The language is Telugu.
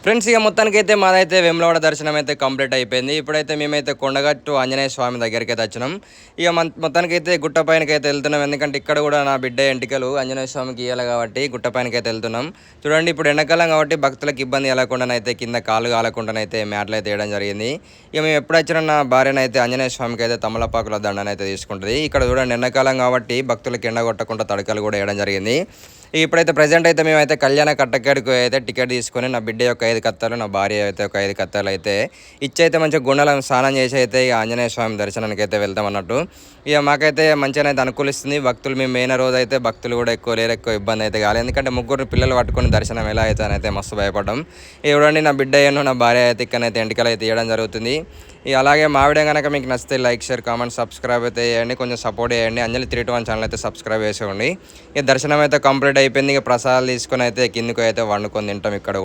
ఫ్రెండ్స్ ఇక మొత్తానికైతే మాదైతే వేములవాడ దర్శనం అయితే కంప్లీట్ అయిపోయింది. ఇప్పుడైతే మేమైతే కొండగట్టు ఆంజనేయ స్వామి దగ్గరికి అయితే వచ్చినాం. ఇక మొత్తానికైతే గుట్ట పైనకైతే వెళ్తున్నాం. ఎందుకంటే ఇక్కడ కూడా నా బిడ్డ ఎంటికలు ఆంజనేయ స్వామికి ఇవ్వాలి కాబట్టి గుట్ట పైనకైతే వెళ్తున్నాం. చూడండి ఇప్పుడు ఎండాకాలం కాబట్టి భక్తులకు ఇబ్బంది కలగకుండానైతే కింద కాలు కాలకుండానైతే మ్యాట్లు అయితే వేయడం జరిగింది. ఇక మేము ఎప్పుడు వచ్చినా నా భార్యనైతే ఆంజనేయ స్వామికి అయితే తమలపాకుల దండన అయితే తీసుకుంటుంది. ఇక్కడ చూడండి ఎండాకాలం కాబట్టి భక్తులకు ఎండ కొట్టకుండా తడకలు కూడా వేయడం జరిగింది. ఇప్పుడైతే ప్రజెంట్ అయితే మేమైతే కళ్యాణ కట్టక్కడికి అయితే టికెట్ తీసుకొని నా బిడ్డ యొక్క 5 కత్తాలు, నా భార్య అయితే ఒక 5 కత్తాలు అయితే ఇచ్చైతే మంచిగా గుండెలను స్నానం చేసి అయితే ఇక ఆంజనేయ స్వామి దర్శనానికి అయితే వెళ్తాం అన్నట్టు. ఇక మాకైతే మంచిగా అయితే అనుకూలిస్తుంది. భక్తులు మేము మెయిన్ రోజు అయితే భక్తులు కూడా ఎక్కువ లేరు, ఎక్కువ ఇబ్బంది అయితే కాలేదు. ఎందుకంటే ముగ్గురు పిల్లలు పట్టుకుని దర్శనం ఎలా అయితే అని అయితే మస్తు భయపడ్డాం. చూడండి నా బిడ్డ ఏమో నా భార్య అయితే ఇక్కడైతే ఎంటికలు అయితే తీయడం జరుగుతుంది. ఇక అలాగే మా వీడియో కనుక మీకు నచ్చితే లైక్, షేర్, కామెంట్, సబ్స్క్రైబ్ అయితే చేయండి. కొంచెం సపోర్ట్ చేయండి. అంజలి 321 ఛానల్ అయితే సబ్స్క్రైబ్ చేసుకోండి. ఇక దర్శనం అయితే కంప్లీట్ అయిపోయింది. ఇక ప్రసాదాలు తీసుకొని అయితే కిందకు అయితే వండుకొని తింటాం ఇక్కడ కూడా.